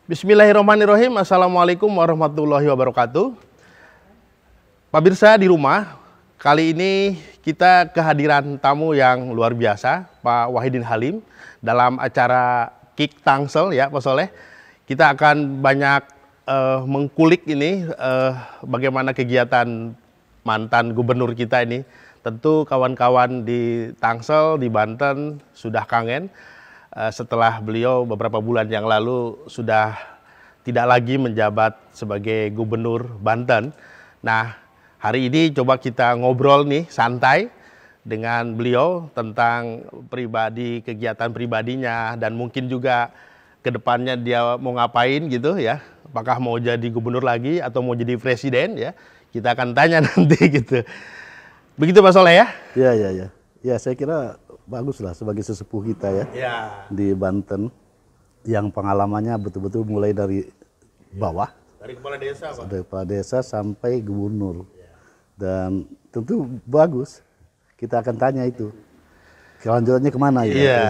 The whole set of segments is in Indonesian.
Bismillahirrahmanirrahim. Assalamualaikum warahmatullahi wabarakatuh. Pemirsa di rumah, kali ini kita kehadiran tamu yang luar biasa, Pak Wahidin Halim, dalam acara Kick Tangsel ya, Pak Soleh. Kita akan banyak mengkulik ini bagaimana kegiatan mantan gubernur kita ini. Tentu kawan-kawan di Tangsel, di Banten sudah kangen. Setelah beliau beberapa bulan yang lalu sudah tidak lagi menjabat sebagai gubernur Banten. Nah, hari ini coba kita ngobrol nih santai dengan beliau tentang pribadi, kegiatan pribadinya, dan mungkin juga ke depannya dia mau ngapain gitu ya. Apakah mau jadi gubernur lagi atau mau jadi presiden ya. Kita akan tanya nanti gitu. Begitu Pak Soleh ya? Iya. Ya, saya kira bagus lah sebagai sesepuh kita ya, di Banten yang pengalamannya betul-betul mulai dari bawah, dari kepala desa Pak. dari kepala desa sampai gubernur. Dan tentu bagus, kita akan tanya itu kelanjutannya kemana ya. Iya.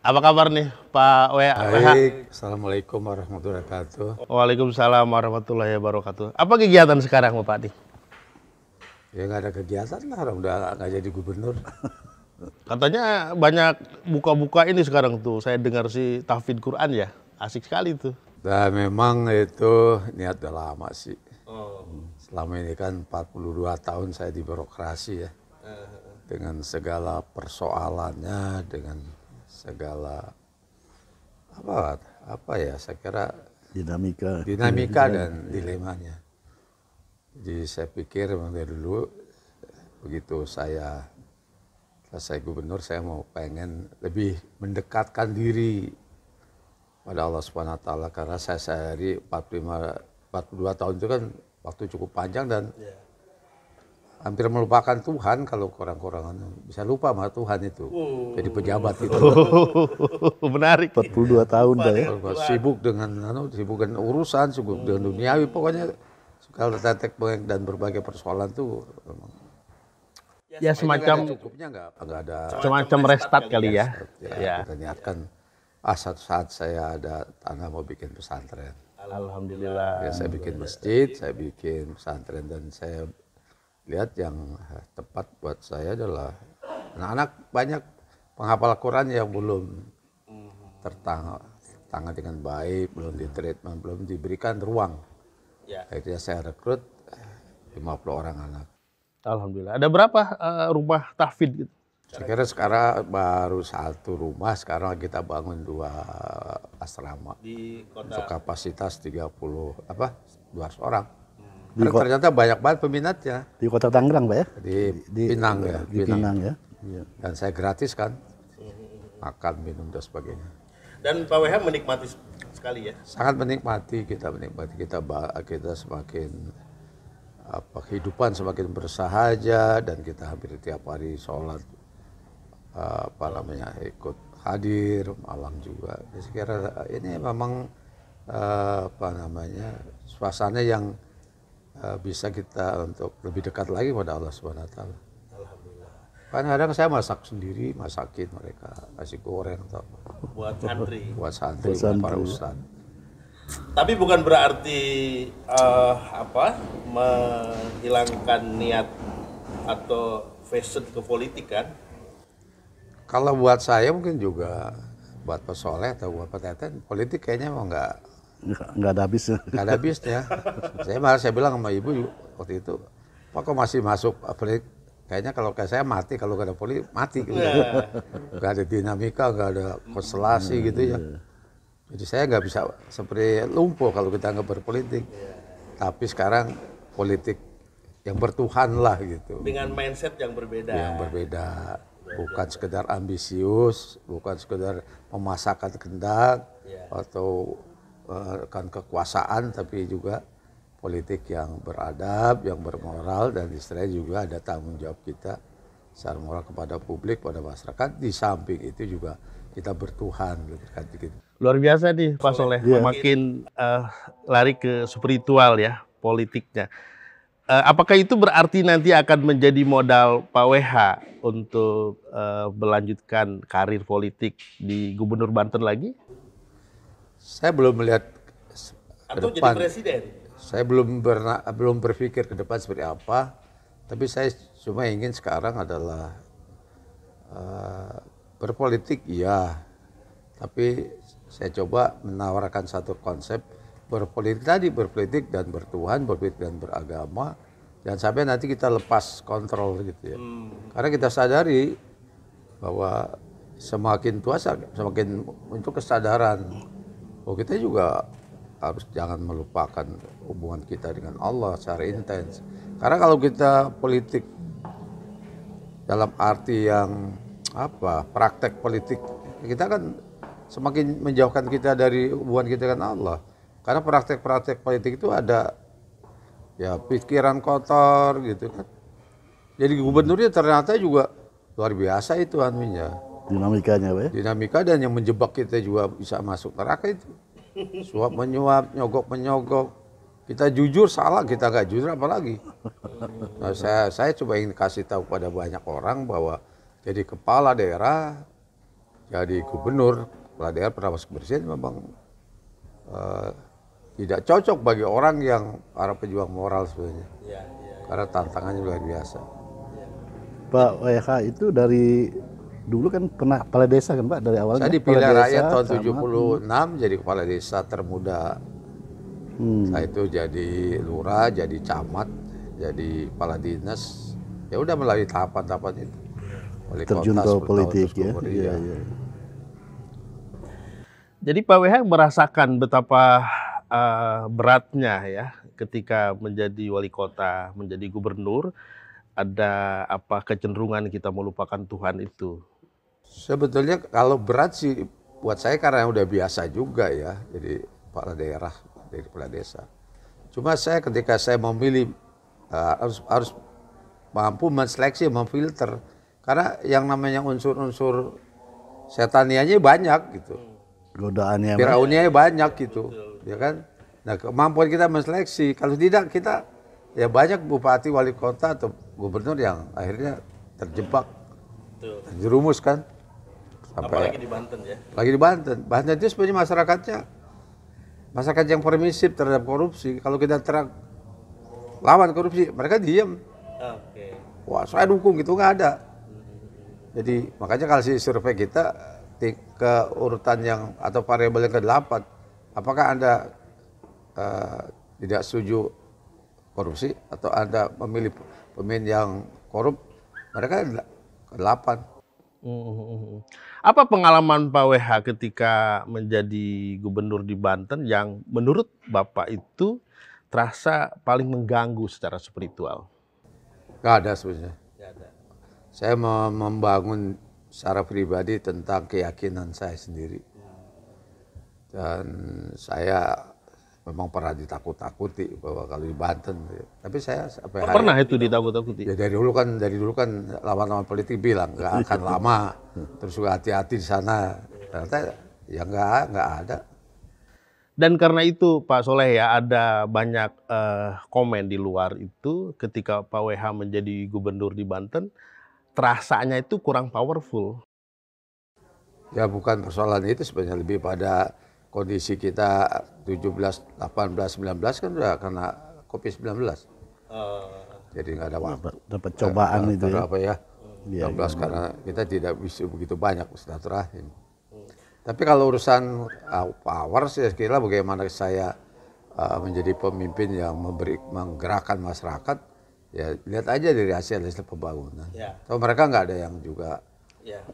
Apa kabar nih Pak WH? Baik, Assalamualaikum warahmatullahi wabarakatuh. Waalaikumsalam warahmatullahi wabarakatuh. Apa kegiatan sekarang Pak Adi? Ya nggak ada kegiatan lah, orang udah nggak jadi gubernur. Katanya banyak buka-buka ini sekarang tuh. Saya dengar si tahfidz Quran ya. Asik sekali tuh. Dan memang itu niat udah lama sih. Oh. Selama ini kan 42 tahun saya di birokrasi ya. Dengan segala persoalannya, dengan segala apa ya, saya kira Dinamika dan dilemanya. Jadi saya pikir memang dari dulu begitu saya selesai gubernur, saya mau pengen lebih mendekatkan diri pada Allah Subhanahu Wa Taala, karena saya sehari 42 tahun itu kan waktu cukup panjang dan hampir melupakan Tuhan. Kalau kurang-kurangan bisa lupa sama Tuhan itu jadi pejabat itu. Menarik. 42 tahun dah ya. Sibuk dengan urusan, sibuk dengan duniawi, pokoknya segala tetek dan berbagai persoalan tuh Ya semacam cukupnya nggak ada. semacam restart kali ya. Ya. Kita niatkan satu saat saya ada tanah mau bikin pesantren. Alhamdulillah. Ya, saya bikin masjid, saya bikin pesantren, dan saya lihat yang tepat buat saya adalah anak-anak banyak penghafal Quran yang belum tertangani dengan baik, belum ditreatment, belum diberikan ruang. Ya. Akhirnya saya rekrut 50 orang anak. Alhamdulillah. Ada berapa rumah tahfidz gitu? Saya kira sekarang baru satu rumah, sekarang kita bangun 2 asrama. Di untuk kapasitas 200 orang. Karena ternyata banyak banget peminatnya. Di Kota Tangerang, Pak ya? Di Pinang ya. Di Pinang ya. Iya. Dan saya gratis kan, makan, minum dan sebagainya. Dan Pak WH menikmati sekali ya. Sangat menikmati kita semakin kehidupan semakin bersahaja, dan kita hampir tiap hari sholat ikut hadir malam juga. Jadi saya kira ini memang suasana yang bisa kita untuk lebih dekat lagi pada Allah Subhanahu Wa Taala. Alhamdulillah. Kadang-kadang saya masak sendiri, masakin mereka, nasi goreng atau Buat santri. buat santri, para ustadz. Tapi bukan berarti menghilangkan niat atau fashion ke politik kan? Kalau buat saya mungkin juga, buat Pak Soleh atau buat Pak Teten, politik kayaknya mau Nggak ada habisnya. nggak ada habisnya. Saya bilang sama ibu waktu itu, Pak kok masih masuk politik? Kayaknya kalau kayak saya mati, kalau nggak ada politik mati. Gitu. Nggak ada dinamika, nggak ada konstelasi gitu ya. Jadi saya nggak bisa seperti lumpuh kalau kita nggak berpolitik. Tapi sekarang politik yang bertuhan lah gitu. Dengan mindset yang berbeda. Yang berbeda. Bukan sekedar ambisius, bukan sekedar memasakkan kehendak atau kan kekuasaan, tapi juga politik yang beradab, yang bermoral, dan istilahnya juga ada tanggung jawab kita secara moral kepada publik, pada masyarakat. Di samping itu juga kita bertuhan. Luar biasa nih Pak Soleh, makin lari ke spiritual ya politiknya. Apakah itu berarti nanti akan menjadi modal Pak WH untuk melanjutkan karir politik di Gubernur Banten lagi? Saya belum melihat Atau depan. jadi presiden? Saya belum berpikir ke depan seperti apa, tapi saya cuma ingin sekarang adalah berpolitik, iya. Tapi saya coba menawarkan satu konsep berpolitik dan bertuhan, berpolitik dan beragama, dan sampai nanti kita lepas kontrol gitu ya. Karena kita sadari bahwa semakin tua semakin muncul kesadaran bahwa kita juga harus jangan melupakan hubungan kita dengan Allah secara intens. Karena kalau kita politik dalam arti yang praktek politik, kita kan semakin menjauhkan kita dari hubungan kita dengan Allah. Karena praktek-praktek politik itu ada ya pikiran kotor gitu kan. Jadi gubernurnya ternyata juga luar biasa itu anunya. Dinamikanya, Pak. Dinamika, dan yang menjebak kita juga bisa masuk neraka itu. Suap menyuap, nyogok menyogok. Kita jujur salah, kita nggak jujur apalagi. Nah, saya coba ingin kasih tahu pada banyak orang bahwa jadi kepala daerah, jadi gubernur, kepala daerah pernah masuk presiden memang tidak cocok bagi orang yang para pejuang moral sebenarnya. Karena tantangannya luar biasa. Pak WH itu dari dulu kan pernah kepala desa kan Pak, dari awalnya? Saya dipilih rakyat tahun 76 jadi kepala desa termuda. Saya itu jadi lurah, jadi camat, jadi kepala dinas. Ya udah melalui tahapan-tahapan itu. Wali terjun kota, ke politik ya. Iya. Jadi Pak WH merasakan betapa beratnya ya ketika menjadi wali kota, menjadi gubernur, ada kecenderungan kita melupakan Tuhan itu. Sebetulnya kalau berat sih buat saya karena udah biasa juga ya, jadi kepala daerah, dari kepala desa. Cuma saya ketika saya memilih harus mampu menseleksi, memfilter, karena yang namanya unsur-unsur setanianya banyak gitu. Godaannya, Firaunianya banyak gitu, ya kan? Nah, kemampuan kita menseleksi, kalau tidak kita ya banyak bupati, wali kota atau gubernur yang akhirnya terjebak, terjerumus kan. Apalagi di Banten ya. Lagi di Banten. Banten itu sebenarnya masyarakat yang permisif terhadap korupsi. Kalau kita lawan korupsi, mereka diam. Wah, saya dukung, gitu nggak ada. Jadi makanya kalau survei kita ke urutan yang atau variabel yang ke-8, apakah Anda tidak setuju korupsi atau Anda memilih pemimpin yang korup, mereka ke-8. Apa pengalaman Pak WH ketika menjadi gubernur di Banten yang menurut Bapak itu terasa paling mengganggu secara spiritual? Gak ada sebenarnya. Saya membangun secara pribadi tentang keyakinan saya sendiri. Dan saya memang pernah ditakut-takuti bahwa kalau di Banten, tapi saya sampai pernah itu ditakut-takuti. Ya dari dulu kan lawan-lawan politik bilang nggak akan lama, terus juga hati-hati di sana. Ternyata ya nggak ada. Dan karena itu Pak Soleh ya, ada banyak komen di luar itu ketika Pak WH menjadi gubernur di Banten, terasanya itu kurang powerful. Ya bukan persoalan itu sebenarnya, lebih pada kondisi kita 17, 18, 19 kan udah kena COVID-19. Jadi nggak ada waktu. Dapat cobaan itu ya. Apa ya? 19 karena kita tidak bisa begitu banyak silaturahim. Tapi kalau urusan power saya kira bagaimana saya menjadi pemimpin yang menggerakkan masyarakat, ya lihat aja dari hasil pembangunan. Atau mereka nggak ada yang juga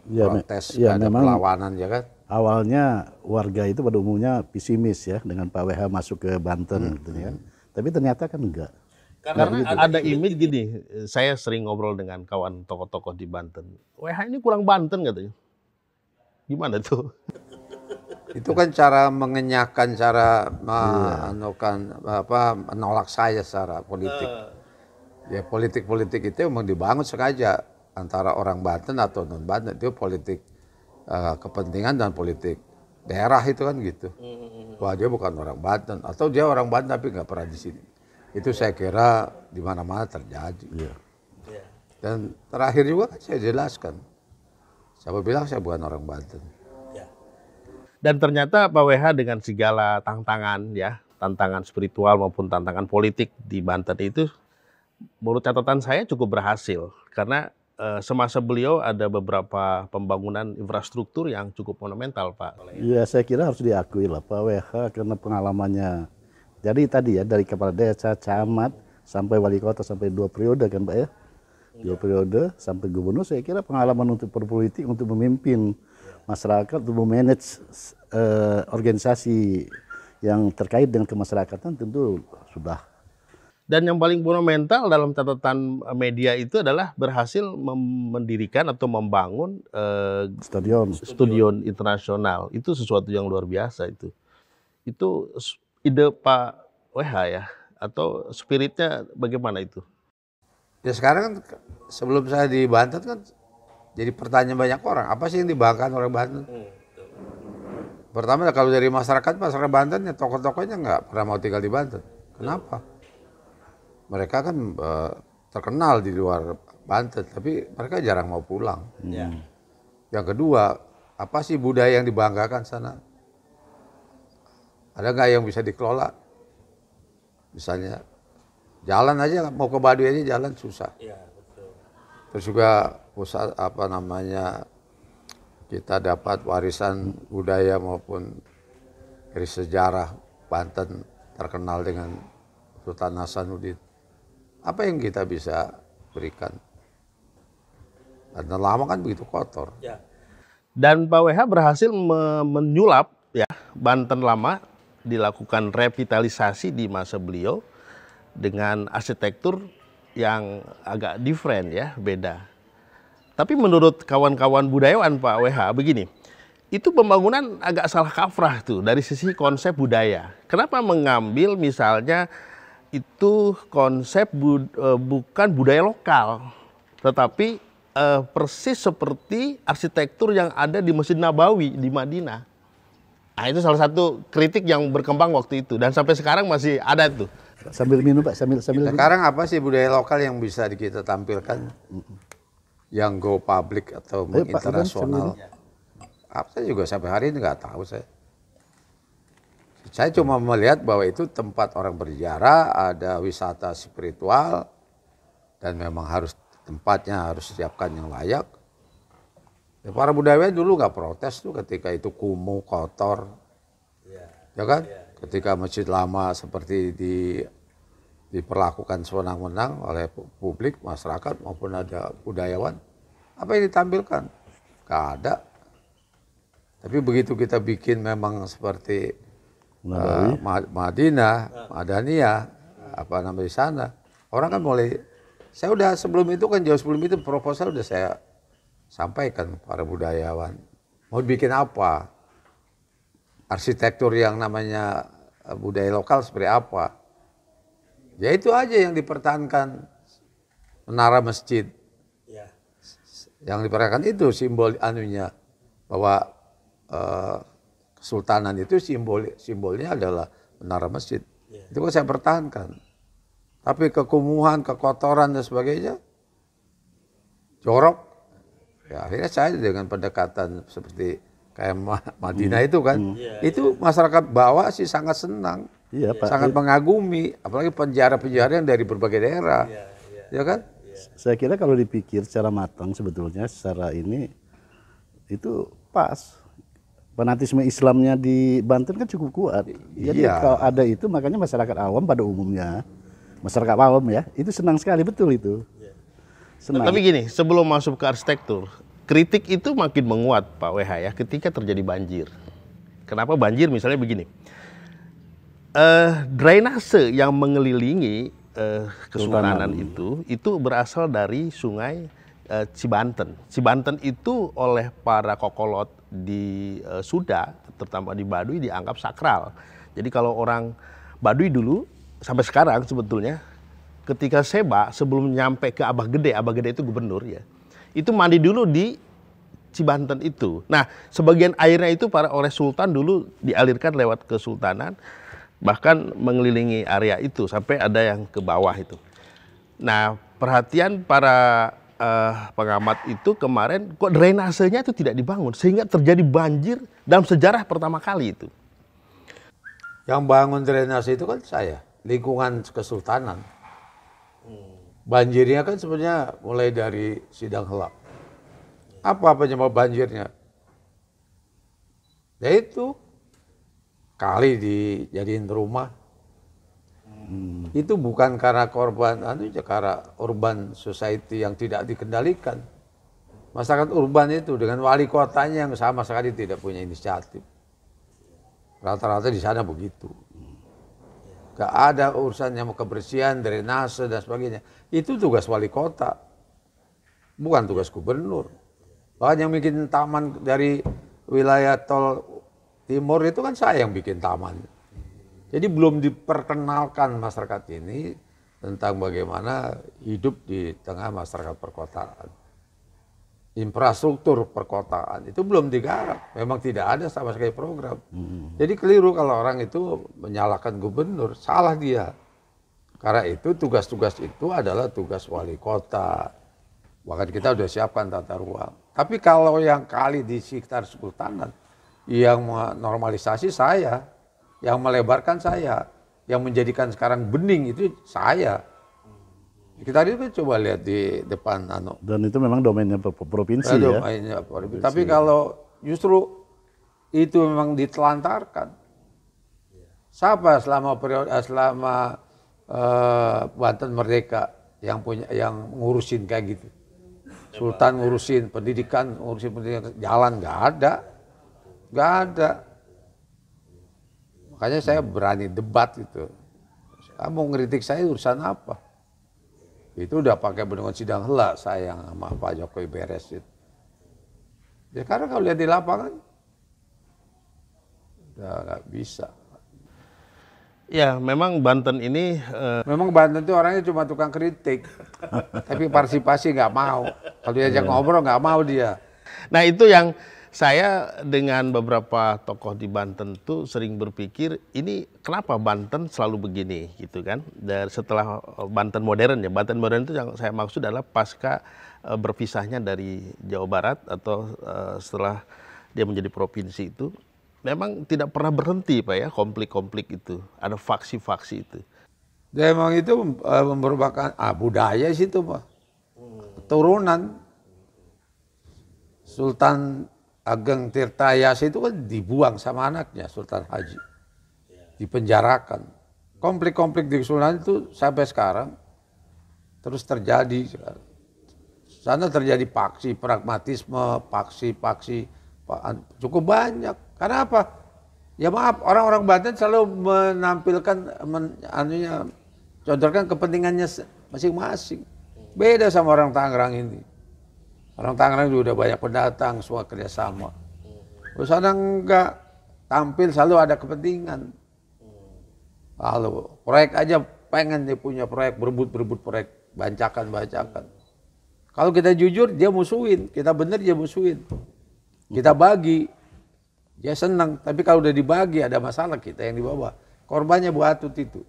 protes, nggak ada perlawanan ya kan. Awalnya warga itu pada umumnya pesimis ya dengan Pak WH masuk ke Banten gitu ya. Tapi ternyata kan enggak. Karena ada image gini, saya sering ngobrol dengan kawan tokoh-tokoh di Banten. WH ini kurang Banten katanya. Gimana tuh? Itu kan cara mengenyahkan, cara menolak saya secara politik. Ya politik-politik itu memang dibangun sengaja antara orang Banten atau non Banten, itu politik kepentingan dan politik daerah itu kan gitu. Wah dia bukan orang Banten atau dia orang Banten tapi nggak pernah di sini. Itu saya kira di mana-mana terjadi. Dan terakhir juga kan saya jelaskan. Siapa bilang saya bukan orang Banten. Dan ternyata Pak WH dengan segala tantangan ya, tantangan spiritual maupun tantangan politik di Banten itu, menurut catatan saya cukup berhasil karena semasa beliau ada beberapa pembangunan infrastruktur yang cukup monumental, Pak. Ya, saya kira harus diakui lah Pak WH karena pengalamannya. Jadi tadi ya dari kepala desa, camat, sampai wali kota sampai 2 periode kan Pak ya. 2 periode sampai gubernur, saya kira pengalaman untuk berpolitik, untuk memimpin masyarakat, untuk memanage organisasi yang terkait dengan kemasyarakatan tentu sudah. Dan yang paling monumental dalam catatan media itu adalah berhasil mendirikan atau membangun stadion internasional. Itu sesuatu yang luar biasa itu. Itu ide Pak WH ya? Atau spiritnya bagaimana itu? Ya sekarang kan sebelum saya di Banten kan jadi pertanyaan banyak orang, apa sih yang dibanggakan orang Banten? Pertama kalau dari masyarakat Banten ya tokoh-tokohnya nggak pernah mau tinggal di Banten. Kenapa? Mereka kan terkenal di luar Banten, tapi mereka jarang mau pulang. Yang kedua, apa sih budaya yang dibanggakan sana? Ada nggak yang bisa dikelola? Misalnya jalan aja, mau ke Baduy aja jalan susah. Terus juga pusat kita dapat warisan budaya maupun dari sejarah Banten terkenal dengan Sultan Hasanuddin. Apa yang kita bisa berikan? Karena lama kan begitu kotor. Dan Pak WH berhasil menyulap ya Banten lama, dilakukan revitalisasi di masa beliau dengan arsitektur yang agak different ya, beda. Tapi menurut kawan-kawan budayawan Pak WH begini, itu pembangunan agak salah kaprah tuh dari sisi konsep budaya. Kenapa mengambil misalnya itu konsep bukan budaya lokal, tetapi persis seperti arsitektur yang ada di Masjid Nabawi di Madinah. Nah, itu salah satu kritik yang berkembang waktu itu dan sampai sekarang masih ada tuh. Sambil minum Pak, sambil sekarang apa sih budaya lokal yang bisa kita tampilkan? Yang go public atau internasional? Apa saya juga sampai hari ini nggak tahu saya. Saya cuma melihat bahwa itu tempat orang berziarah, ada wisata spiritual, dan memang tempatnya harus siapkan yang layak. Ya, para budayawan dulu nggak protes tuh ketika itu kumuh, kotor, ya kan? Ketika masjid lama seperti diperlakukan sewenang-wenang oleh publik, masyarakat maupun ada budayawan, apa yang ditampilkan? Nggak ada. Tapi begitu kita bikin memang seperti Madinah, Madaniyah, apa namanya di sana, orang kan mulai. Saya udah sebelum itu kan jauh sebelum itu proposal udah saya sampaikan para budayawan. Mau bikin apa? Arsitektur yang namanya budaya lokal seperti apa? Ya itu aja yang dipertahankan. Menara masjid. Yang dipertahankan itu simbol anunya bahwa Kesultanan itu simbolnya adalah menara masjid. Itu kan saya pertahankan. Tapi kekumuhan, kekotoran dan sebagainya, jorok. Ya akhirnya saya dengan pendekatan seperti kayak Madinah itu kan, itu masyarakat bawah sih sangat senang, sangat mengagumi, apalagi penjara-penjara yang dari berbagai daerah, ya kan? Saya kira kalau dipikir secara matang sebetulnya secara ini itu pas. Fanatisme Islamnya di Banten kan cukup kuat. Jadi kalau ada itu makanya masyarakat awam pada umumnya, masyarakat awam ya, itu senang sekali, betul itu. Senang. Tapi gini, sebelum masuk ke arsitektur, kritik itu makin menguat Pak WH ya ketika terjadi banjir. Kenapa banjir? Misalnya begini, drainase yang mengelilingi Kesultanan itu berasal dari sungai Cibanten. Cibanten itu oleh para kokolot di Sunda, terutama di Baduy, dianggap sakral. Jadi kalau orang Baduy dulu, sampai sekarang sebetulnya, ketika seba sebelum nyampe ke Abah Gede itu gubernur ya, itu mandi dulu di Cibanten itu. Nah, sebagian airnya itu oleh Sultan dulu dialirkan lewat Kesultanan, bahkan mengelilingi area itu, sampai ada yang ke bawah itu. Nah, perhatian para pengamat itu kemarin kok drainasenya itu tidak dibangun sehingga terjadi banjir dalam sejarah pertama kali itu. Yang bangun drainase itu kan saya, lingkungan kesultanan. Banjirnya kan sebenarnya mulai dari Sidang Hela. Apa penyebab banjirnya? Ya itu, kali dijadiin rumah. Itu bukan karena korban, karena urban society yang tidak dikendalikan. Masyarakat urban itu dengan wali kotanya yang sama sekali tidak punya inisiatif. Rata-rata di sana begitu. Gak ada urusan yang kebersihan, drainase dan sebagainya. Itu tugas wali kota, bukan tugas gubernur. Bahkan yang bikin taman dari wilayah tol timur itu kan saya yang bikin taman. Jadi belum diperkenalkan masyarakat ini tentang bagaimana hidup di tengah masyarakat perkotaan. Infrastruktur perkotaan itu belum digarap, memang tidak ada sama sekali program. Jadi keliru kalau orang itu menyalahkan gubernur, salah dia. Karena itu tugas-tugas itu adalah tugas wali kota. Bahkan kita sudah siapkan tata ruang. Tapi kalau yang kali di sekitar Sultanan, yang normalisasi saya, yang melebarkan saya, yang menjadikan sekarang bening itu saya. Kita tadi coba lihat di depan Dan itu memang domainnya provinsi ya. Domainnya provinsi. Tapi kalau justru itu memang ditelantarkan. Siapa selama Banten Merdeka yang ngurusin kayak gitu? Sultan ngurusin pendidikan, jalan nggak ada. Makanya saya berani debat itu. Kamu ngeritik saya urusan apa? Itu udah pakai bendungan Sidang Hela saya sama Pak Jokowi beres itu. Ya karena kalau lihat di lapangan, udah nggak bisa. Ya, memang Banten ini... Memang Banten itu orangnya cuma tukang kritik, tapi partisipasi nggak mau. Kalau diajak ngobrol nggak mau dia. Nah itu yang saya dengan beberapa tokoh di Banten tuh sering berpikir, ini kenapa Banten selalu begini gitu kan. Dan setelah Banten modern ya, Banten modern itu yang saya maksud adalah pasca berpisahnya dari Jawa Barat atau setelah dia menjadi provinsi itu, memang tidak pernah berhenti Pak ya, konflik-konflik itu, ada faksi-faksi itu. Dia memang itu merupakan budaya situ Pak, keturunan Sultan Ageng Tirtayasa itu kan dibuang sama anaknya Sultan Haji, dipenjarakan. Konflik-konflik di Sultan itu sampai sekarang terus terjadi. Sana terjadi paksi, pragmatisme, paksi cukup banyak. Karena apa? Ya maaf, orang-orang Banten selalu menampilkan, contohkan kepentingannya masing-masing. Beda sama orang Tangerang ini. Orang Tangerang juga udah banyak pendatang, semua kerjasama. Di sana enggak, tampil selalu ada kepentingan. Lalu proyek aja pengen dia punya proyek, berebut proyek, bancakan. Kalau kita jujur, dia musuhin. Kita bener, dia musuhin. Kita bagi, dia senang. Tapi kalau udah dibagi, ada masalah kita yang dibawa. Korbannya Bu Atut itu.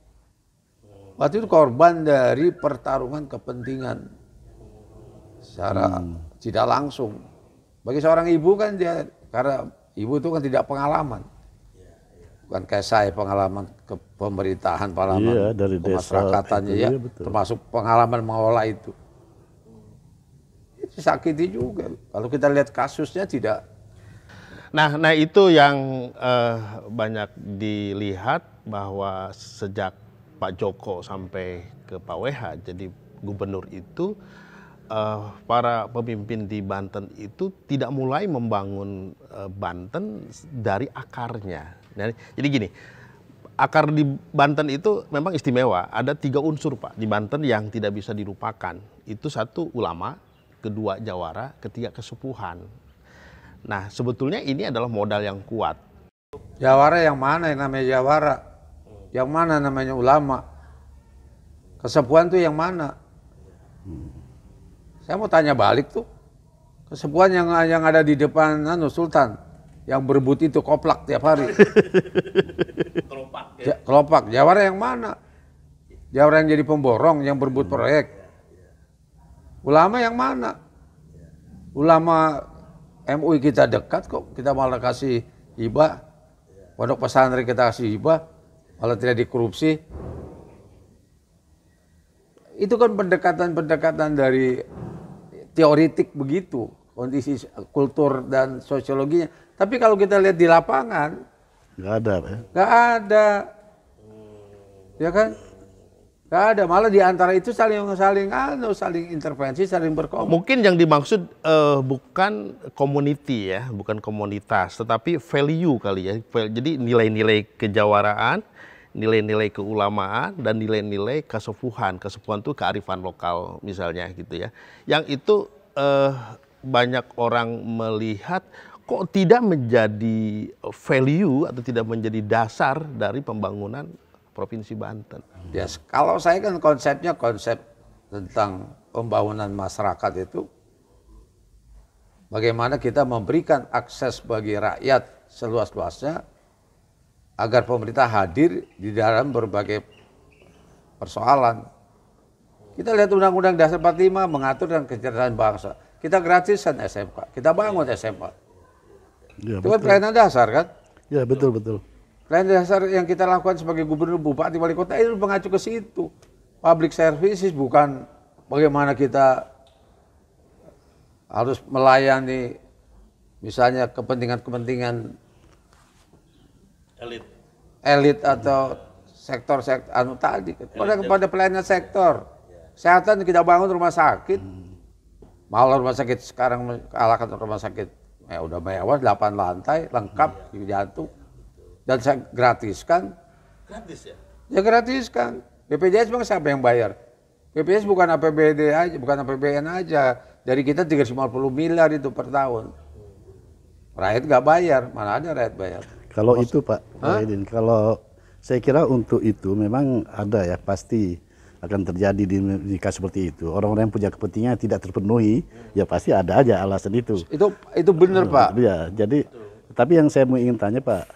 Waktu itu korban dari pertarungan kepentingan. Secara tidak langsung. Bagi seorang ibu kan dia, karena ibu itu kan tidak pengalaman. Bukan kayak saya pengalaman pemerintahan, pengalaman dari kemasyrakatannya ya, termasuk pengalaman mengolah itu. Sakiti juga. Kalau kita lihat kasusnya tidak. Nah itu yang banyak dilihat bahwa sejak Pak Joko sampai ke Pak WH jadi gubernur itu, para pemimpin di Banten itu tidak mulai membangun Banten dari akarnya. Jadi gini, akar di Banten itu memang istimewa. Ada 3 unsur Pak di Banten yang tidak bisa dilupakan. Itu 1 ulama, 2 jawara, 3 kesepuhan. Nah sebetulnya ini adalah modal yang kuat. Jawara yang mana yang namanya jawara? Yang mana namanya ulama? Kesepuhan itu yang mana? Saya mau tanya balik tuh. Kesepuhan yang ada di depan Sultan, yang berebut itu koplak tiap hari. Kelopak. Jawara yang mana? Jawara yang jadi pemborong, yang berebut proyek. Ulama yang mana? Ulama MUI kita dekat kok, kita malah kasih hibah. Pondok pesantren kita kasih hibah. malah tidak dikorupsi. Itu kan pendekatan-pendekatan dari teoritik begitu, kondisi kultur dan sosiologinya. Tapi kalau kita lihat di lapangan, nggak ada, ya. nggak ada, ya kan? Nggak ada. Malah di antara itu saling intervensi, saling berkomunikasi. Mungkin yang dimaksud bukan community ya, bukan komunitas, tetapi value kali ya. Jadi nilai-nilai kejawaraan, nilai-nilai keulamaan, dan nilai-nilai kesepuhan. Kesepuhan itu kearifan lokal misalnya gitu ya. Yang itu banyak orang melihat kok tidak menjadi value atau tidak menjadi dasar dari pembangunan Provinsi Banten. Yes. Kalau saya kan konsepnya konsep tentang pembangunan masyarakat itu bagaimana kita memberikan akses bagi rakyat seluas-luasnya agar pemerintah hadir di dalam berbagai persoalan. Kita lihat Undang-Undang Dasar 45 mengatur tentang kecerdasan bangsa. Kita gratisan SMK, kita bangun SMA. Ya, Itu kan pelayanan dasar kan? Ya, betul. Pelayanan dasar yang kita lakukan sebagai gubernur, bupati, wali kota itu mengacu ke situ. Public services bukan bagaimana kita harus melayani misalnya kepentingan-kepentingan elit atau sektor-sektor tadi. Pada pelayanan sektor. Kesehatan kita bangun rumah sakit. Malah rumah sakit sekarang kalahkan rumah sakit udah mewah 8 lantai lengkap jantung. Dan saya gratiskan. Gratis ya? Ya gratiskan. BPJS bang siapa yang bayar? BPJS bukan APBD aja, bukan APBN aja. Dari kita 350 miliar itu per tahun. Rakyat nggak bayar, mana ada rakyat bayar. Kalau itu Pak Wahidin, kalau saya kira untuk itu memang ada ya, pasti akan terjadi di kasus seperti itu. Orang-orang yang punya kepentingan tidak terpenuhi, ya pasti ada aja alasan itu. Itu benar Pak. Ya, jadi tapi yang saya mau ingin tanya Pak,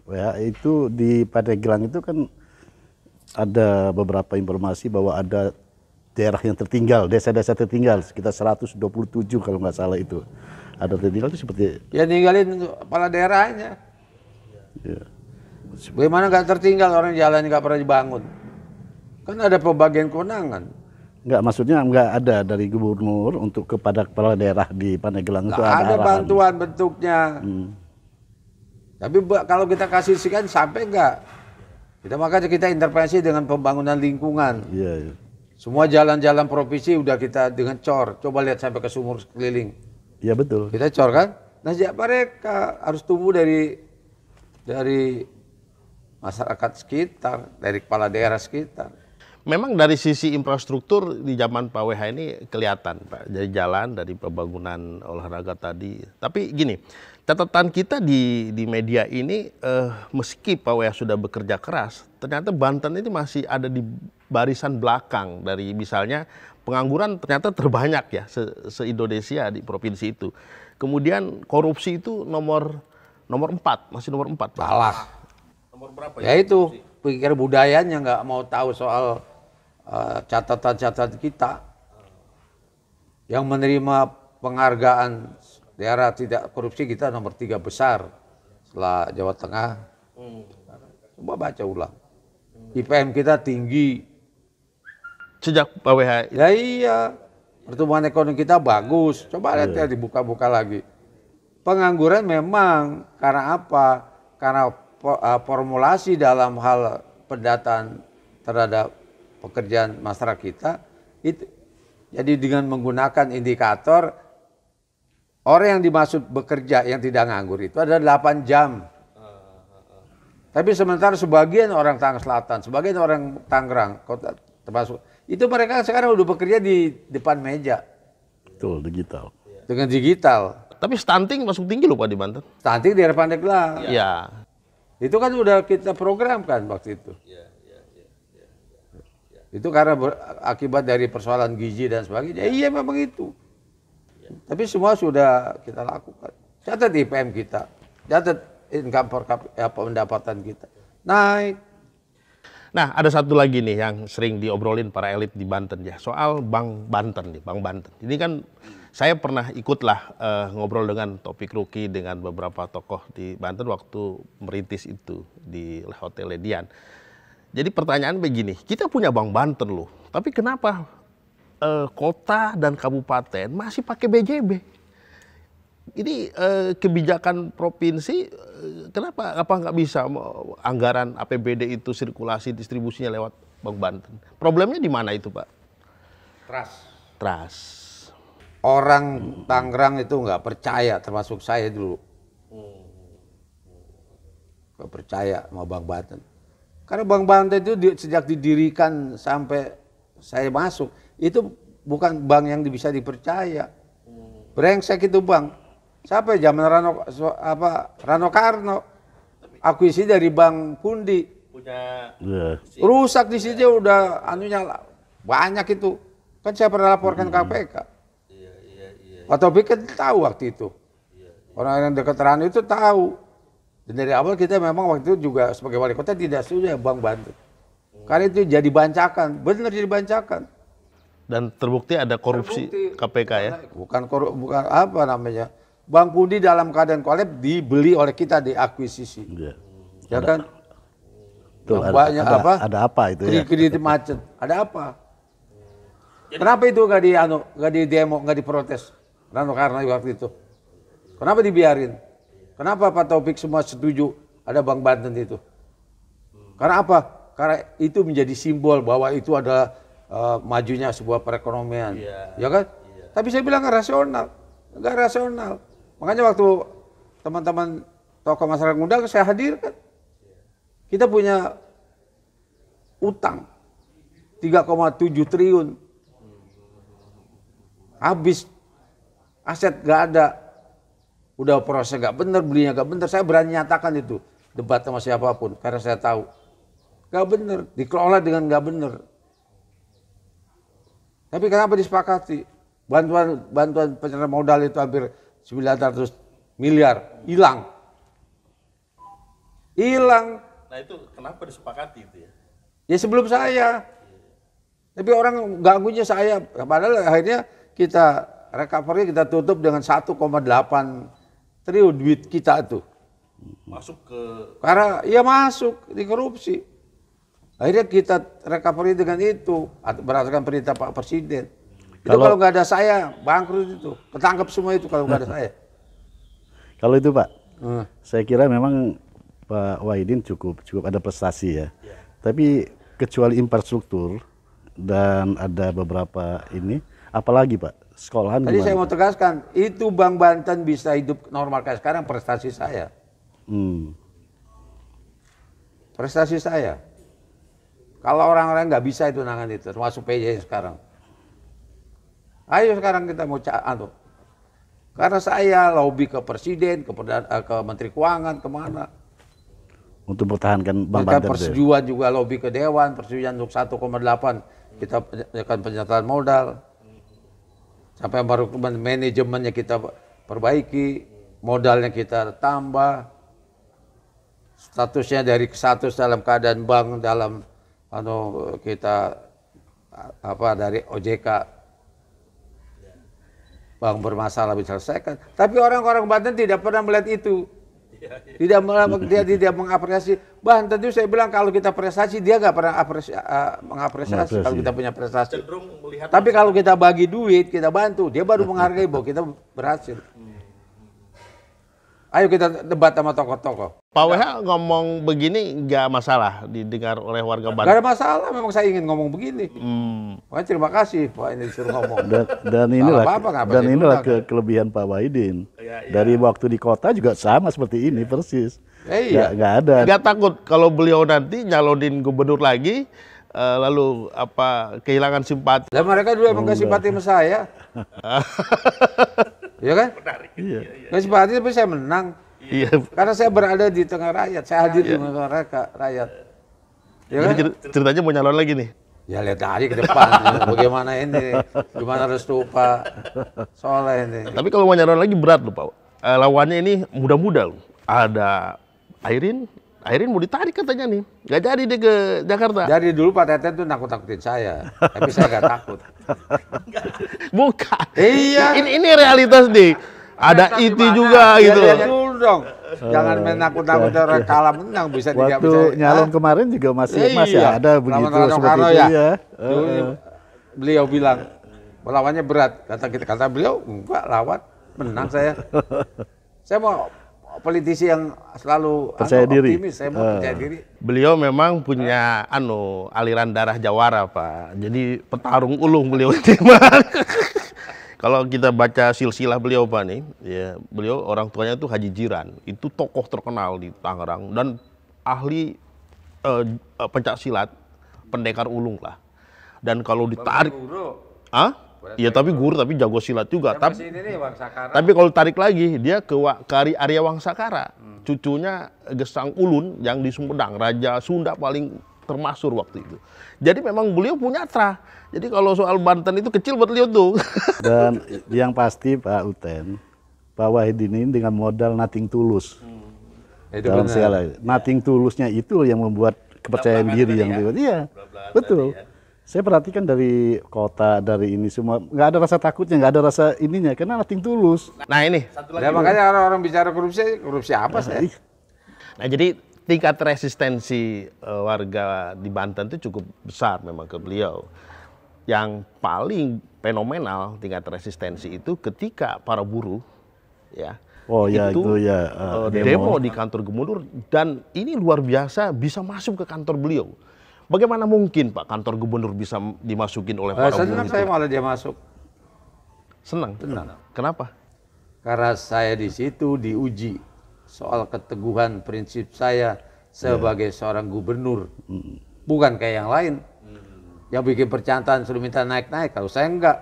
ya itu di Pandeglang itu kan ada beberapa informasi bahwa ada daerah yang tertinggal, desa-desa tertinggal sekitar 127 kalau nggak salah itu. Ada tertinggal itu seperti ya ninggalin kepala daerahnya. Ya. Bagaimana nggak tertinggal orang jalan nggak pernah dibangun? Kan ada pembagian kewenangan. Enggak, maksudnya enggak ada dari gubernur untuk kepada kepala daerah di Pandeglang itu ada arahan. bantuan bentuknya. Tapi kalau kita kasih kan sampai enggak? Makanya kita intervensi dengan pembangunan lingkungan. Iya. Semua jalan-jalan provinsi udah kita dengan cor. Coba lihat sampai ke sumur sekeliling. Iya betul. Kita cor kan? Nah, mereka harus tumbuh dari masyarakat sekitar, dari kepala daerah sekitar. Memang dari sisi infrastruktur di zaman Pak WH ini kelihatan Pak, dari jalan, dari pembangunan olahraga tadi. Tapi gini, catatan kita di media ini, meski Pak WH sudah bekerja keras, ternyata Banten ini masih ada di barisan belakang dari misalnya pengangguran ternyata terbanyak ya se-Indonesia di provinsi itu. Kemudian korupsi itu nomor 4, masih nomor 4 Pak. Kalah. Nomor berapa ya? Itu pikir budayanya nggak mau tahu soal catatan-catatan kita. Yang menerima penghargaan daerah tidak korupsi kita nomor 3 besar setelah Jawa Tengah. Coba baca ulang. IPM kita tinggi. Sejak Pak WH. Ya iya. Pertumbuhan ekonomi kita bagus. Coba lihat ya dibuka-buka lagi. Pengangguran memang karena apa? Karena formulasi dalam hal pendataan terhadap pekerjaan masyarakat kita itu. Jadi dengan menggunakan indikator orang yang dimaksud bekerja yang tidak nganggur itu ada 8 jam. Tapi sementara sebagian orang Tangerang Selatan, sebagian orang Tangerang, kota termasuk itu mereka sekarang udah bekerja di depan meja. Betul, digital. Dengan digital. Tapi stunting masuk tinggi loh Pak di Banten. Stunting di daerah Pandeglang. Ya. Itu kan udah kita programkan waktu itu. Itu karena akibat dari persoalan gizi dan sebagainya. Iya memang itu. Tapi semua sudah kita lakukan. Catat IPM kita. Catat income per capita, pendapatan kita. Naik. Nah, ada satu lagi nih yang sering diobrolin para elit di Banten ya, soal Bank Banten nih, Bank Banten. Ini kan Saya pernah ikutlah ngobrol dengan Topik Ruki dengan beberapa tokoh di Banten waktu merintis itu di Hotel Ledian. Jadi pertanyaan begini, kita punya Bank Banten loh, tapi kenapa kota dan kabupaten masih pakai BJB? Ini kebijakan provinsi, kenapa nggak bisa anggaran APBD itu sirkulasi distribusinya lewat Bank Banten? Problemnya di mana itu, Pak? Trust. Orang Tangerang itu nggak percaya, termasuk saya dulu. Nggak percaya sama Bank Banten. Karena Bank Banten itu sejak didirikan sampai saya masuk, itu bukan bank yang bisa dipercaya. Brengsek itu bank. Siapa zaman Rano Karno akuisisi dari Bank Pundi. Rusak di situ udah anunya banyak itu. Kan saya pernah laporkan KPK. Pak Taufik kan tahu waktu itu. Orang yang dekat Rano itu tahu. Dan dari awal kita memang waktu itu juga sebagai wali kota tidak setuju Bank Banten. Karena itu jadi bancakan, benar jadi bancakan. Dan terbukti ada korupsi KPK ya? Bukan apa namanya. Bank Pundi dalam keadaan kolab dibeli oleh kita, diakuisisi. Ya kan? Tuh, banyak ada apa itu ya? Kredit macet. Ada apa? Kenapa itu nggak di demo, nggak diprotes? Karena waktu itu. Kenapa dibiarin? Kenapa Pak Taufik semua setuju ada Bank Banten itu? Karena apa? Karena itu menjadi simbol bahwa itu adalah majunya sebuah perekonomian. Ya kan? Tapi saya bilang nggak rasional. Nggak rasional. Makanya waktu teman-teman tokoh masyarakat undang saya hadirkan. Kita punya utang 3,7 triliun. Habis aset nggak ada. Udah proses nggak benar, belinya nggak benar. Saya berani nyatakan itu. Debat sama siapapun. Karena saya tahu. Nggak benar. Dikelola dengan nggak benar. Tapi kenapa disepakati? Bantuan penyerahan modal itu hampir 900 miliar. Hilang. Nah itu kenapa disepakati itu ya? Ya sebelum saya. Tapi orang ganggunya saya. Padahal akhirnya kita recovery kita tutup dengan 1,8 triliun duit kita tuh. Masuk ke... Karena ya masuk di korupsi. Akhirnya kita recovery dengan itu. Berdasarkan perintah Pak Presiden. Itu kalau nggak ada saya, bangkrut itu. Ketangkep semua itu kalau nggak ada saya. Kalau itu Pak, saya kira memang Pak Wahidin cukup ada prestasi ya. Tapi kecuali infrastruktur dan ada beberapa ini, apalagi Pak, sekolahan Tadi gimana? saya mau tegaskan, itu Bank Banten bisa hidup normal kayak sekarang prestasi saya. Prestasi saya. Kalau orang-orang nggak bisa itu nangan itu, termasuk PJ sekarang. Ayo sekarang kita mau karena saya lobby ke Presiden, ke Menteri Keuangan, kemana. Untuk mempertahankan Bank Kita Banten. persetujuan juga lobby ke Dewan, persetujuan untuk 1,8 kita akan penyataan modal. Sampai baru manajemennya kita perbaiki, modalnya kita tambah. Statusnya dari status dalam keadaan bank dalam kita dari OJK bank bermasalah diselesaikan. Tapi orang-orang Banten tidak pernah melihat itu. Dia tidak mengapresiasi. Banten itu saya bilang kalau kita prestasi dia nggak pernah mengapresiasi kalau kita punya prestasi. Tapi kalau kita bagi duit, kita bantu, dia baru menghargai bahwa kita berhasil. Ayo kita debat sama tokoh-tokoh. Pak WH ngomong begini nggak masalah didengar oleh warga Banten? Nggak ada masalah, memang saya ingin ngomong begini. Makanya terima kasih Pak ini disuruh ngomong. Dan inilah kelebihan Pak Wahidin. Dari waktu di kota juga sama seperti ini persis. Nggak ada. Nggak takut kalau beliau nanti nyalonin gubernur lagi, lalu kehilangan simpati? Dan mereka dulu emang nggak simpati sama saya. Iya kan? Nggak simpati tapi saya menang. Iya. Karena saya berada di tengah rakyat, saya hadir di tengah rakyat. Ya kan? Jadi ceritanya mau nyalon lagi nih? Ya lihat aja ke depan, bagaimana ini, gimana restu Pak Soleh ini. Tapi kalau mau nyalon lagi berat loh Pak. Lawannya ini muda-muda loh. Ada Airin, Akhirnya mau ditarik katanya nih, nggak jadi dia ke Jakarta. Dari dulu Pak Teten tuh nakut-nakutin saya, tapi saya nggak takut. Bukan. Iya. Ini realitas nih. Ada Realitas itu gimana? juga Ya, gitu. ya, dulu dong. Jangan main nakut-nakut orang kalah menang bisa tidak bisa. Waktu nyalon kemarin juga masih ada begitu Lawan seperti Soekarno itu ya. ya. Dulu beliau bilang lawannya berat. Kata beliau enggak, lawan menang saya. Saya mau politisi yang selalu Percaya diri. optimis, saya mau percaya diri. Beliau memang punya aliran darah Jawara, Pak. Jadi petarung ulung beliau. Kalau kita baca silsilah beliau, Pak nih, ya beliau orang tuanya itu Haji Jiran, itu tokoh terkenal di Tangerang dan ahli pencak silat, pendekar ulung lah. Dan kalau ditarik, iya tapi guru tapi jago silat juga. Tapi kalau tarik lagi dia ke Arya Wangsakara, cucunya Gesang Ulun yang di Sumedang, Raja Sunda paling termasyhur waktu itu. Jadi memang beliau punya trah. Jadi kalau soal Banten itu kecil buat beliau tuh. Dan yang pasti Pak Uten, Pak Wahidin ini dengan modal nothing tulus. Dalam segala, nothing tulusnya itu yang membuat kepercayaan diri yang iya, betul. Saya perhatikan dari kota, dari ini semua, nggak ada rasa takutnya, nggak ada rasa ininya, karena nothing tulus. Nah ini. Ya makanya orang-orang bicara korupsi apa sih? Nah jadi tingkat resistensi warga di Banten itu cukup besar memang ke beliau. Yang paling fenomenal tingkat resistensi itu ketika para buruh ya demo di kantor gubernur, dan ini luar biasa bisa masuk ke kantor beliau. Bagaimana mungkin Pak kantor gubernur bisa dimasukin oleh para buruh? Senang saya malah dia masuk. Senang? Kenapa? Karena saya di situ diuji soal keteguhan prinsip saya sebagai seorang gubernur. Bukan kayak yang lain. Yang bikin percantan suruh minta naik-naik. Kalau saya enggak.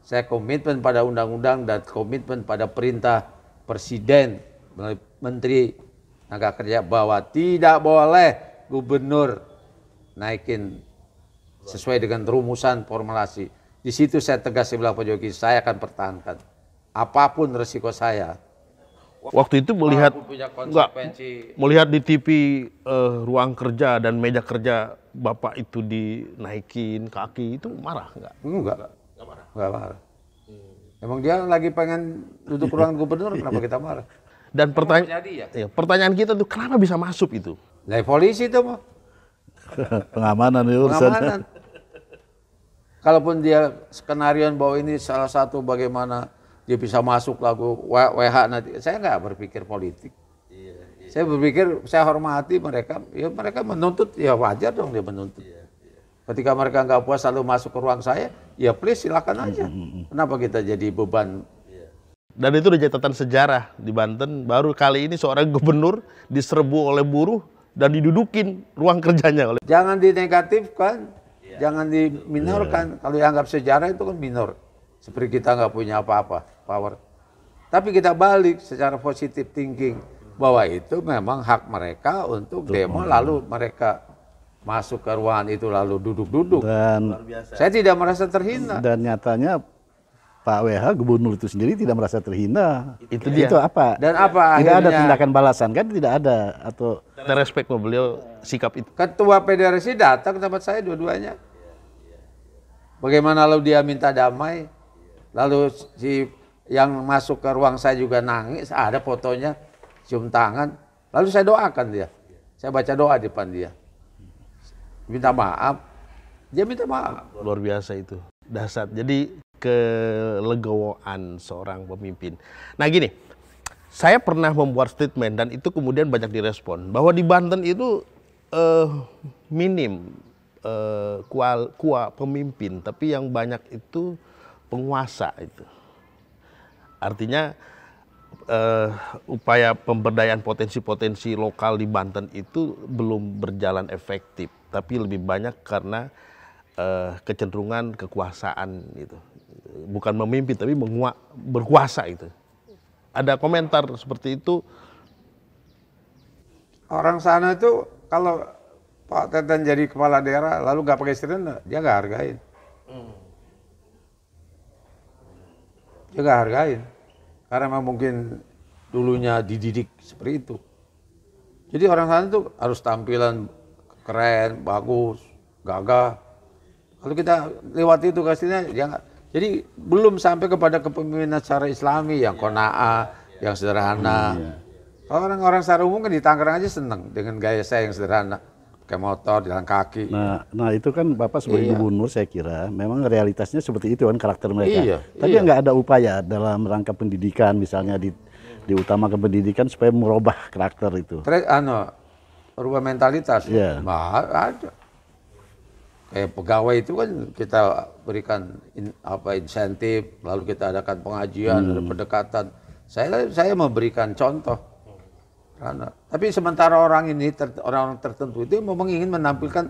Saya komitmen pada undang-undang dan komitmen pada perintah Presiden melalui Menteri Tenaga Kerja bahwa tidak boleh gubernur naikin sesuai dengan rumusan formulasi. Di situ saya tegas bilang Pak Jokowi, saya akan pertahankan apapun resiko saya. Waktu itu melihat di TV ruang kerja dan meja kerja Bapak itu dinaikin kaki, itu marah nggak? Enggak marah. Emang dia lagi pengen duduk ruangan gubernur, kenapa kita marah? Dan pertanyaan kita tuh kenapa bisa masuk itu? Lah polisi itu mah. Pengamanan ya urusan. Kalaupun dia skenarioan bahwa ini salah satu bagaimana dia bisa masuk lagu WH nanti, saya nggak berpikir politik. Saya berpikir, saya hormati mereka, ya mereka menuntut, ya wajar dong dia menuntut. Ketika mereka nggak puas lalu masuk ke ruang saya, ya please silakan aja. Kenapa kita jadi beban? Dan itu udah catatan sejarah di Banten, baru kali ini seorang gubernur diserbu oleh buruh dan didudukin ruang kerjanya. Jangan dinegatifkan, jangan diminorkan. Kalau dianggap sejarah itu kan minor. Seperti kita nggak punya apa-apa, power. Tapi kita balik secara positive thinking bahwa itu memang hak mereka untuk demo, lalu mereka masuk ke ruangan itu lalu duduk-duduk. Dan saya tidak merasa terhina. Dan nyatanya Pak WH gubernur itu sendiri tidak merasa terhina. Itu dia. Itu apa? Dan apa tidak akhirnya? ada tindakan balasan kan, tidak ada, atau kita respect sama beliau sikap itu. Ketua PDRC datang ke tempat saya dua-duanya. Bagaimana lalu dia minta damai? Lalu si yang masuk ke ruang saya juga nangis, ada fotonya, cium tangan. Lalu saya doakan dia. Saya baca doa di depan dia. Minta maaf. Dia minta maaf. Luar biasa itu. Dahsyat. Jadi kelegowoan seorang pemimpin. Nah gini, saya pernah membuat statement dan itu kemudian banyak direspon. Bahwa di Banten itu minim pemimpin, tapi yang banyak itu penguasa itu. Artinya upaya pemberdayaan potensi-potensi lokal di Banten itu belum berjalan efektif, tapi lebih banyak karena kecenderungan kekuasaan itu. Bukan memimpin tapi berkuasa itu. Ada komentar seperti itu? Orang sana itu kalau Pak Teten jadi kepala daerah lalu nggak pakai sirene, dia nggak hargain. Dia nggak hargain. Karena memang mungkin dulunya dididik seperti itu. Jadi orang sana tuh harus tampilan keren, bagus, gagah. Kalau kita lewat itu kasihnya, jadi belum sampai kepada kepemimpinan secara Islami yang qanaah, yang sederhana. Kalau orang-orang secara umum kan di Tangerang aja seneng dengan gaya saya yang sederhana, pakai motor, jalan kaki. Nah itu kan Bapak sebagai gubernur saya kira memang realitasnya seperti itu kan karakter mereka. Iya, Tapi nggak ada upaya dalam rangka pendidikan misalnya diutamakan pendidikan supaya merubah karakter itu. Rubah mentalitas. Iya. Nggak ada. Kayak pegawai itu kan kita berikan insentif, lalu kita adakan pengajian, ada pendekatan. Saya memberikan contoh. Tapi sementara orang orang tertentu itu memang ingin menampilkan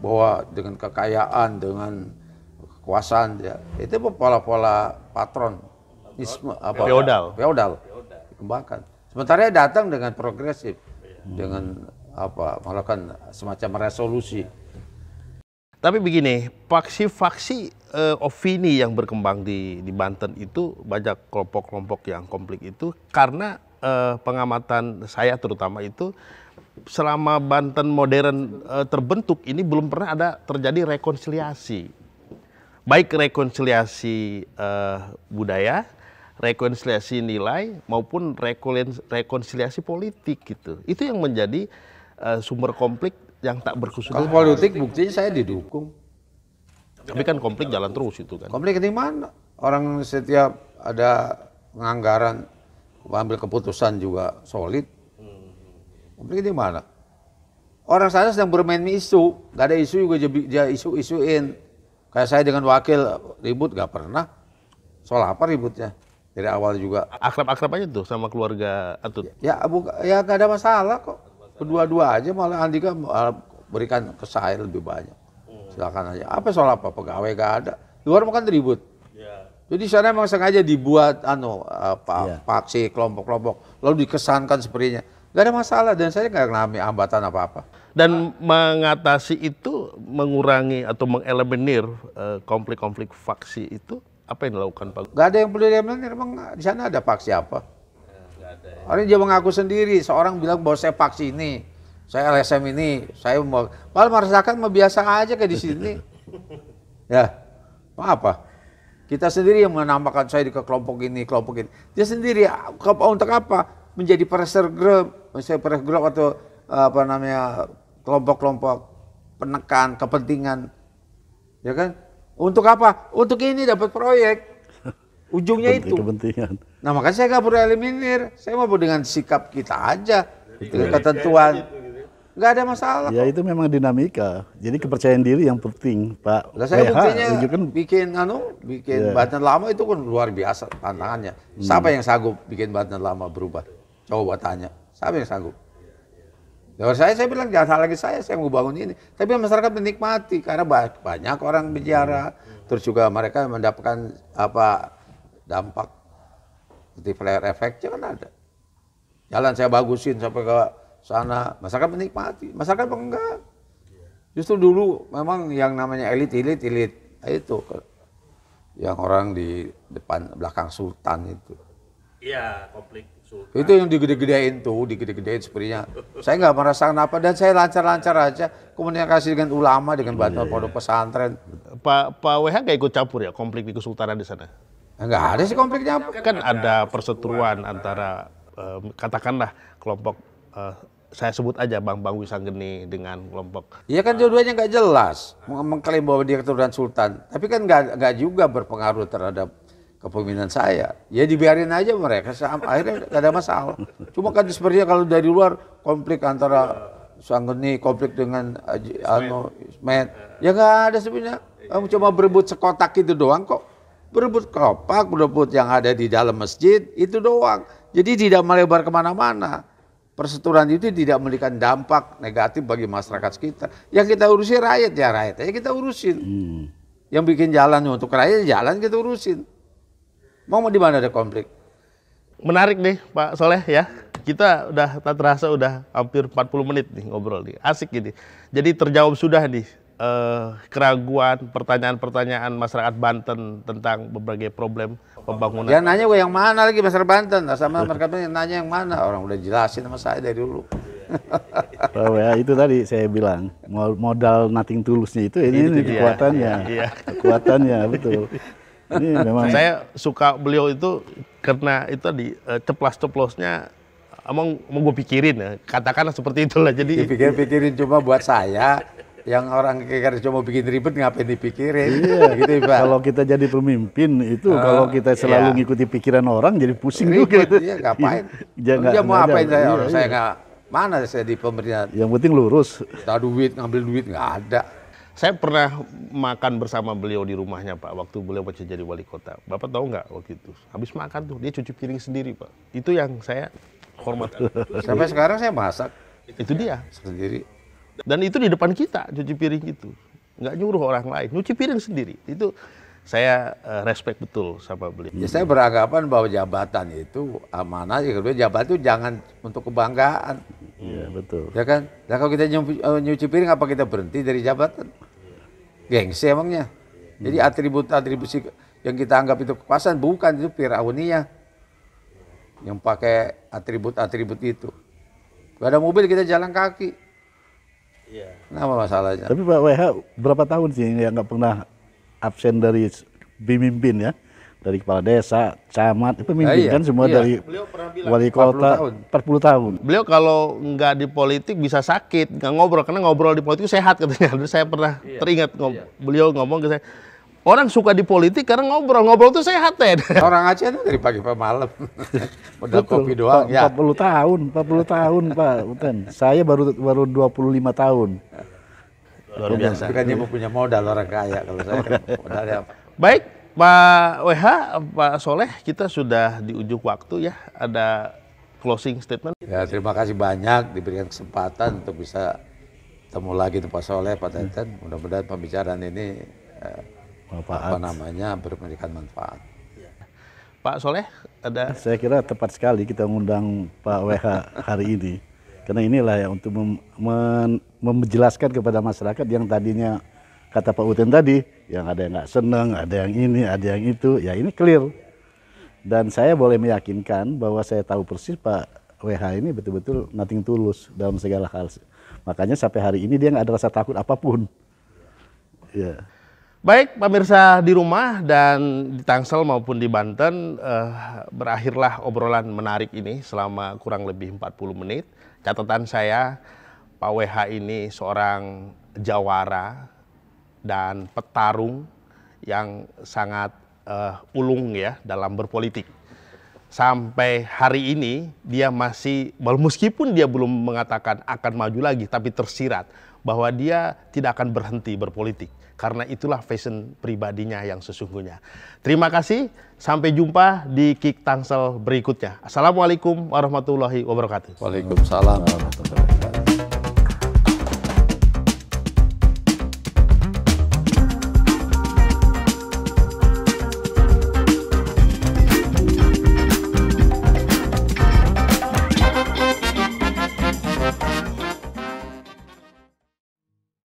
bahwa dengan kekayaan, dengan kekuasaan, ya, itu pola-pola patronisme, feodal dikembangkan. Sementara dia datang dengan progresif, dengan melakukan semacam resolusi. Tapi begini, faksi-faksi opini yang berkembang di Banten itu banyak kelompok-kelompok yang konflik itu karena pengamatan saya terutama itu selama Banten modern terbentuk ini belum pernah ada terjadi rekonsiliasi. Baik rekonsiliasi budaya, rekonsiliasi nilai maupun rekonsiliasi politik gitu. Itu yang menjadi sumber konflik yang tak berkesudahan. Kalau politik buktinya saya didukung. Tapi kan konflik jalan terus itu kan. Konflik di mana? Orang setiap ada penganggaran, ambil keputusan juga solid. Konflik di mana? Orang sana sedang bermain isu, nggak ada isu juga dia isu-isuin. Kayak saya dengan wakil ribut nggak pernah. Soal apa ributnya? Dari awal juga. Akrab-akrab aja tuh sama keluarga Atut. Ya nggak ada masalah kok. Berdua-dua aja, malah Andika berikan ke saya lebih banyak. Silakan aja. Apa soal apa? Pegawai gak ada. Luar makan ribut. Jadi sana memang sengaja dibuat faksi, kelompok-kelompok, lalu dikesankan sepertinya. Gak ada masalah dan saya nggak mengalami hambatan apa-apa. Dan mengatasi itu, mengurangi atau mengeliminir konflik-konflik faksi itu, apa yang dilakukan Pak? Gak ada yang perlu dieliminir. Emang di sana ada faksi apa? Orang dia mengaku sendiri, seorang bilang bahwa saya faksi ini, saya LSM ini, saya mau, malah merasakan biasa aja kayak di sini. Ya, apa? Kita sendiri yang menambahkan saya di kelompok ini, kelompok ini. Dia sendiri, untuk apa? Menjadi pressure group atau kelompok-kelompok penekan, kepentingan. Ya kan? Untuk apa? Untuk ini dapat proyek. Ujungnya itu. Kepentingan. Nah makanya saya nggak perlu eliminir, saya mau dengan sikap kita aja, dengan ketentuan, nggak ada masalah. Ya itu memang dinamika, jadi kepercayaan diri yang penting, Pak. Nah, saya buktinya bikin Banten lama itu kan luar biasa tantangannya. Siapa yang sanggup bikin Banten lama berubah? Coba tanya, siapa yang sanggup? Dari saya bilang jangan salah lagi saya mau bangun ini. Tapi masyarakat menikmati karena banyak orang bicara, terus juga mereka mendapatkan dampak. Seperti flare effect-nya kan ada. Jalan saya bagusin sampai ke sana, masyarakat menikmati. Masyarakat enggak. Justru dulu memang yang namanya elit. Itu yang orang di belakang sultan itu. Iya, konflik sultan. Itu yang digede-gedein sepertinya. Saya nggak merasakan apa dan saya lancar-lancar aja komunikasi dengan ulama, dengan bantuan pondok pesantren. Pak WH nggak ikut campur ya konflik di kesultanan di sana? Enggak ada sih konfliknya. Kan ada perseteruan antara katakanlah kelompok saya sebut aja Bang Wisanggeni dengan kelompok. Iya kan dua-duanya nggak jelas mengklaim bahwa dia keturunan sultan, tapi kan nggak juga berpengaruh terhadap kepemimpinan saya. Ya dibiarin aja mereka, akhirnya nggak ada masalah. Cuma kan sepertinya kalau dari luar konflik antara Wisanggeni, konflik dengan Ismet, ya nggak ada sebenarnya. Cuma berebut sekotak itu doang kok. Berebut kelopak, berebut yang ada di dalam masjid, itu doang. Jadi tidak melebar kemana-mana. Perseturuan itu tidak memberikan dampak negatif bagi masyarakat kita. Yang kita urusin rakyat ya kita urusin. Yang bikin jalan untuk rakyat, jalan kita urusin. Mau di mana ada konflik? Menarik nih Pak Soleh ya. Kita udah tak terasa udah hampir 40 menit nih ngobrol nih. Asik gini. Jadi terjawab sudah nih. Keraguan, pertanyaan-pertanyaan masyarakat Banten tentang berbagai problem pembangunan. Dia nanya gue yang mana lagi masyarakat Banten, sama mereka nanya yang mana, orang udah jelasin sama saya dari dulu. Pak WH itu tadi saya bilang modal nothing tulusnya itu ini kekuatannya, kekuatannya betul. Ini memang saya suka beliau itu karena itu tadi ceplas-ceplosnya emang gue pikirin ya, katakanlah seperti itulah. Jadi Dipikir-pikirin cuma buat saya, yang orang kayak cuma bikin ribet ngapain dipikirin, gitu Pak. kalau kita jadi pemimpin itu kalau kita selalu ngikuti pikiran orang jadi pusing juga Ribet, itu. iya ngapain? Dia Dia mau apain saya? Orang saya iya. nggak, mana saya di pemerintahan? Yang penting lurus. Tahu duit, ngambil duit nggak ada. saya pernah makan bersama beliau di rumahnya Pak, waktu beliau masih jadi wali kota. Bapak tahu nggak waktu itu? Habis makan tuh dia cuci piring sendiri Pak. Itu yang saya hormatkan. Sampai sekarang saya masak Itu dia. sendiri. Dan itu di depan kita cuci piring itu. Nggak nyuruh orang lain, nyuci piring sendiri. Itu saya respect betul sama beliau. Ya, saya beranggapan bahwa jabatan itu amanah, ya kedua jabatan itu jangan untuk kebanggaan. Iya, betul. Ya kan? Nah kalau kita nyuci piring apa kita berhenti dari jabatan? Gengsi emangnya. Jadi atribut-atribut yang kita anggap itu kekuasaan bukan, itu Firauniyah. Yang pakai atribut-atribut itu. Gak ada mobil kita jalan kaki. Iya. Kenapa masalahnya? Tapi Pak WH berapa tahun sih yang nggak pernah absen dari pemimpin ya? Dari kepala desa, camat, pemimpin iya, kan semua iya. dari Beliau pernah bilang, wali 40 kota tahun. 40 tahun. beliau kalau nggak di politik bisa sakit, nggak ngobrol, karena ngobrol di politik sehat katanya. Dulu saya pernah teringat beliau ngomong ke saya, orang suka di politik karena ngobrol tuh sehat deh. Orang Aceh itu dari pagi sampai malam. Modal kopi doang. Pak, Ya. 40 tahun Pak Utan. Saya baru 25 tahun. Luar biasa. Bukannya mau punya modal orang kaya. Kalau saya kan modalnya apa? Baik, Pak WH, Pak Soleh, kita sudah di ujung waktu ya. Ada closing statement. Ya, terima kasih banyak diberikan kesempatan untuk bisa ketemu lagi dengan Pak Soleh, Pak Teten. Mudah-mudahan pembicaraan ini apa namanya memberikan manfaat. Pak Soleh, ada Saya kira tepat sekali kita ngundang Pak WH hari ini. Karena inilah ya untuk menjelaskan kepada masyarakat yang tadinya kata Pak Uten tadi, yang ada yang nggak senang, ada yang ini, ada yang itu, ya ini clear. Dan saya boleh meyakinkan bahwa saya tahu persis Pak WH ini betul-betul nothing tulus dalam segala hal. Makanya sampai hari ini dia nggak ada rasa takut apapun. Ya. baik, pemirsa di rumah dan di Tangsel maupun di Banten, berakhirlah obrolan menarik ini selama kurang lebih 40 menit. Catatan saya, Pak WH ini seorang jawara dan petarung yang sangat ulung ya dalam berpolitik. Sampai hari ini dia masih, meskipun dia belum mengatakan akan maju lagi, tapi tersirat bahwa dia tidak akan berhenti berpolitik. Karena itulah passion pribadinya yang sesungguhnya. Terima kasih, sampai jumpa di Kick Tangsel berikutnya. Assalamualaikum warahmatullahi wabarakatuh. Waalaikumsalam.